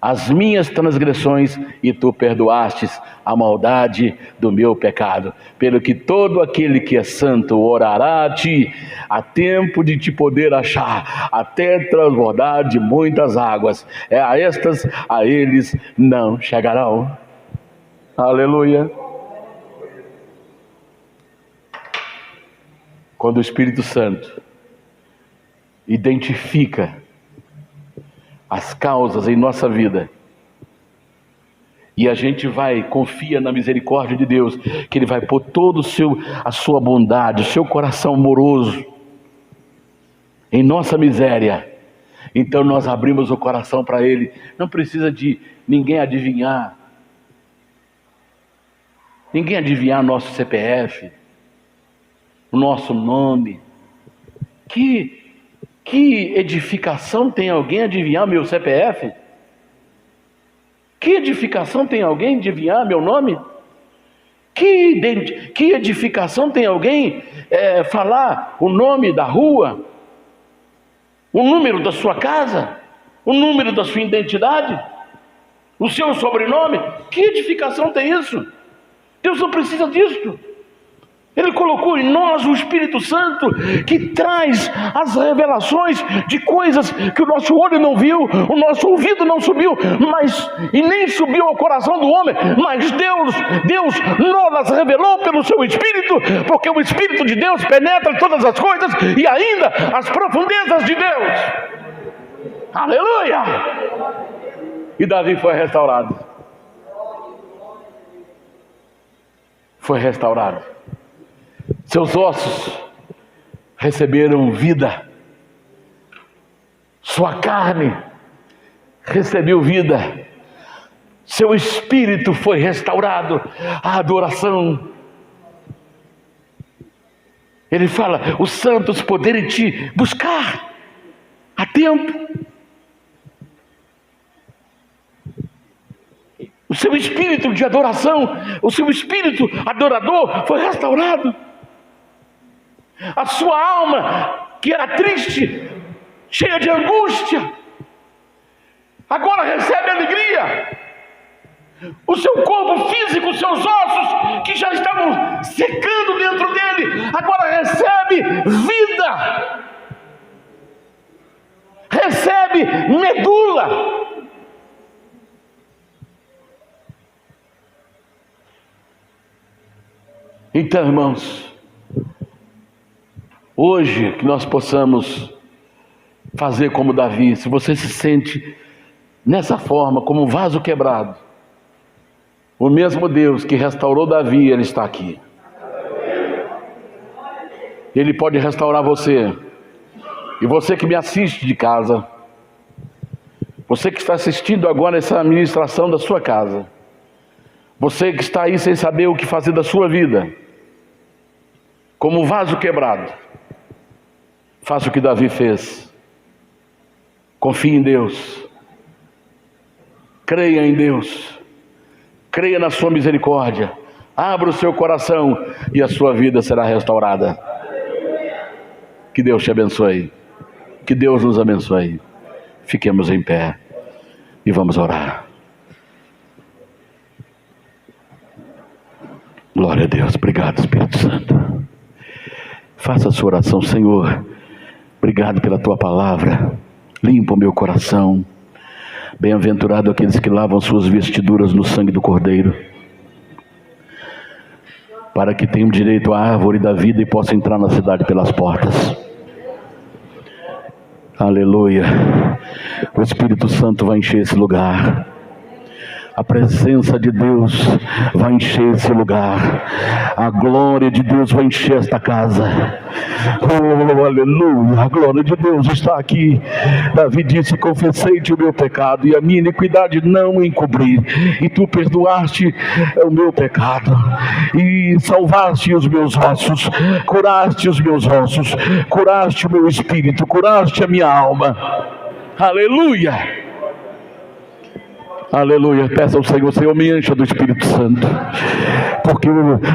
as minhas transgressões, e tu perdoastes a maldade do meu pecado. Pelo que todo aquele que é santo orará a ti, a tempo de te poder achar, até transbordar de muitas águas. A estas a eles não chegarão. Aleluia. Quando o Espírito Santo identifica as causas em nossa vida, e a gente confia na misericórdia de Deus, que Ele vai pôr todo a sua bondade, o seu coração amoroso em nossa miséria. Então nós abrimos o coração para Ele. Não precisa de ninguém adivinhar nosso CPF, o nosso nome. Que edificação tem alguém adivinhar meu CPF? Que edificação tem alguém adivinhar meu nome? Que edificação tem alguém falar o nome da rua, o número da sua casa, o número da sua identidade, o seu sobrenome? Que edificação tem isso? Deus não precisa disso. Ele colocou em nós o Espírito Santo, que traz as revelações de coisas que o nosso olho não viu, o nosso ouvido não subiu, e nem subiu ao coração do homem, mas Deus nos revelou pelo seu Espírito, porque o Espírito de Deus penetra todas as coisas e ainda as profundezas de Deus. Aleluia! E Davi foi restaurado. Foi restaurado. Seus ossos receberam vida, sua carne recebeu vida, seu espírito foi restaurado. A adoração, ele fala, os santos poderem te buscar a tempo. O seu espírito de adoração, o seu espírito adorador foi restaurado. A sua alma, que era triste, cheia de angústia, agora recebe alegria. O seu corpo físico, os seus ossos, que já estavam secando dentro dele, agora recebe vida, recebe medula. Então, irmãos, hoje que nós possamos fazer como Davi. Se você se sente nessa forma, como um vaso quebrado, o mesmo Deus que restaurou Davi, Ele está aqui. Ele pode restaurar você. E você que me assiste de casa, você que está assistindo agora essa ministração da sua casa, você que está aí sem saber o que fazer da sua vida, como um vaso quebrado, faça o que Davi fez. Confie em Deus, creia em Deus, creia na sua misericórdia, abra o seu coração e a sua vida será restaurada. Que Deus te abençoe, que Deus nos abençoe. Fiquemos em pé e vamos orar. Glória a Deus. Obrigado, Espírito Santo. Faça a sua oração. Senhor, obrigado pela tua palavra. Limpa o meu coração. Bem-aventurado aqueles que lavam suas vestiduras no sangue do Cordeiro, para que tenham direito à árvore da vida e possam entrar na cidade pelas portas. Aleluia. O Espírito Santo vai encher esse lugar. A presença de Deus vai encher esse lugar. A glória de Deus vai encher esta casa. Oh, aleluia. A glória de Deus está aqui. Davi disse: confessei-te o meu pecado e a minha iniquidade não encobri. E tu perdoaste o meu pecado e salvaste os meus ossos, curaste os meus ossos, curaste o meu espírito, curaste a minha alma. Aleluia. Aleluia. Peça ao Senhor: Senhor, me encha do Espírito Santo, porque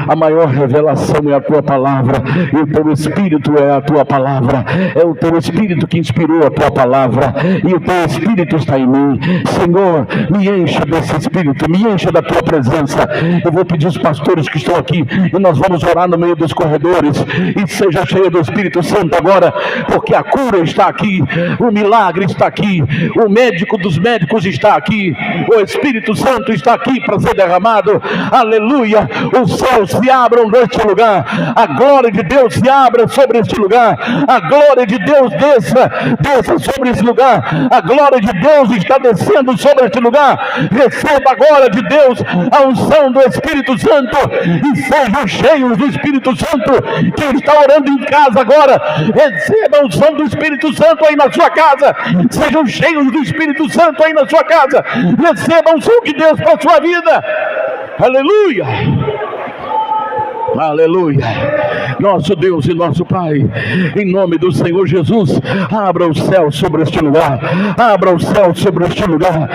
a maior revelação é a tua palavra, e o teu Espírito é a tua palavra. É o teu Espírito que inspirou a tua palavra, e o teu Espírito está em mim. Senhor, me encha desse Espírito, me encha da tua presença. Eu vou pedir aos pastores que estão aqui, e nós vamos orar no meio dos corredores, e seja cheio do Espírito Santo agora, porque a cura está aqui, o milagre está aqui, o médico dos médicos está aqui, o Espírito Santo está aqui para ser derramado. Aleluia. Os céus se abram neste lugar, a glória de Deus se abra sobre este lugar, a glória de Deus desça sobre este lugar. A glória de Deus está descendo sobre este lugar. Receba agora de Deus a unção do Espírito Santo e sejam cheios do Espírito Santo. Quem está orando em casa agora, receba a unção do Espírito Santo aí na sua casa. Sejam cheios do Espírito Santo aí na sua casa. Receba a unção de Deus para a sua vida. Aleluia. Aleluia. nosso Deus e nosso Pai, em nome do Senhor Jesus, abra o céu sobre este lugar, abra o céu sobre este lugar,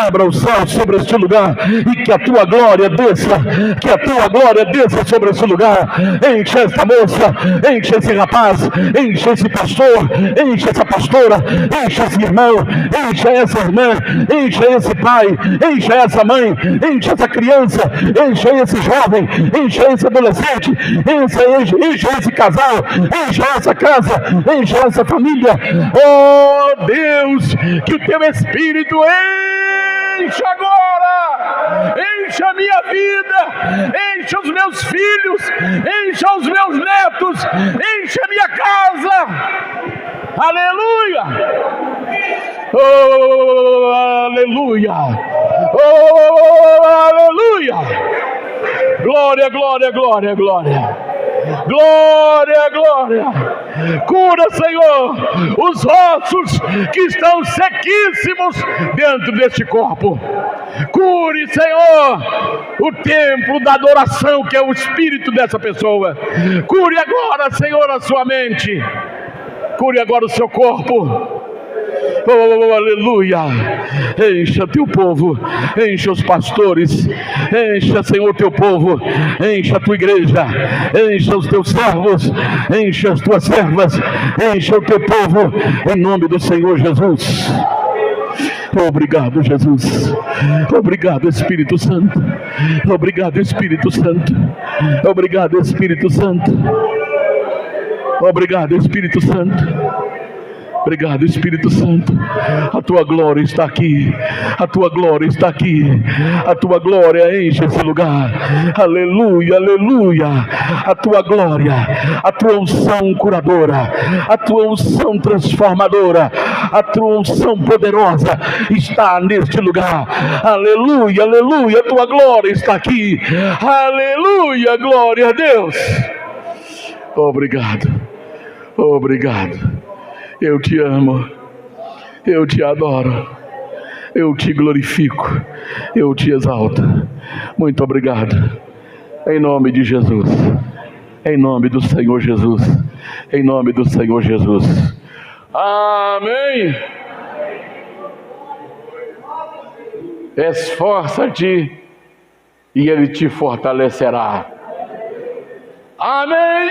abra o céu sobre este lugar, e que a tua glória desça, que a tua glória desça sobre este lugar. Enche esta moça, enche esse rapaz, enche esse pastor, enche essa pastora, enche esse irmão, enche essa irmã, enche esse pai, enche essa mãe, enche essa criança, enche esse jovem, enche esse adolescente, enche esse casal, enche essa casa, enche essa família. Oh Deus, que o teu Espírito enche agora, enche a minha vida, enche os meus filhos, enche os meus netos, enche a minha casa. Aleluia! Oh, aleluia! Oh, aleluia! Glória, glória, glória, glória! Glória, glória! Cura, Senhor, os ossos que estão sequíssimos dentro deste corpo. Cure, Senhor, o templo da adoração que é o espírito dessa pessoa. Cure agora, Senhor, a sua mente. Cure agora o seu corpo. Oh, aleluia! Encha teu povo, encha os pastores, encha, Senhor, teu povo, encha a tua igreja, encha os teus servos, encha as tuas servas, encha o teu povo, em nome do Senhor Jesus. Obrigado, Jesus. Obrigado, Espírito Santo. Obrigado, Espírito Santo. Obrigado, Espírito Santo. Obrigado, Espírito Santo. Obrigado, Espírito Santo. A tua glória está aqui. A tua glória está aqui. A tua glória enche esse lugar. Aleluia, aleluia. A tua glória, a tua unção curadora, a tua unção transformadora, a tua unção poderosa está neste lugar. Aleluia, aleluia. A tua glória está aqui. Aleluia, glória a Deus. Obrigado. Obrigado. Eu te amo, eu te adoro, eu te glorifico, eu te exalto. Muito obrigado, em nome de Jesus, em nome do Senhor Jesus, em nome do Senhor Jesus. Amém. Esforça-te e Ele te fortalecerá. Amém.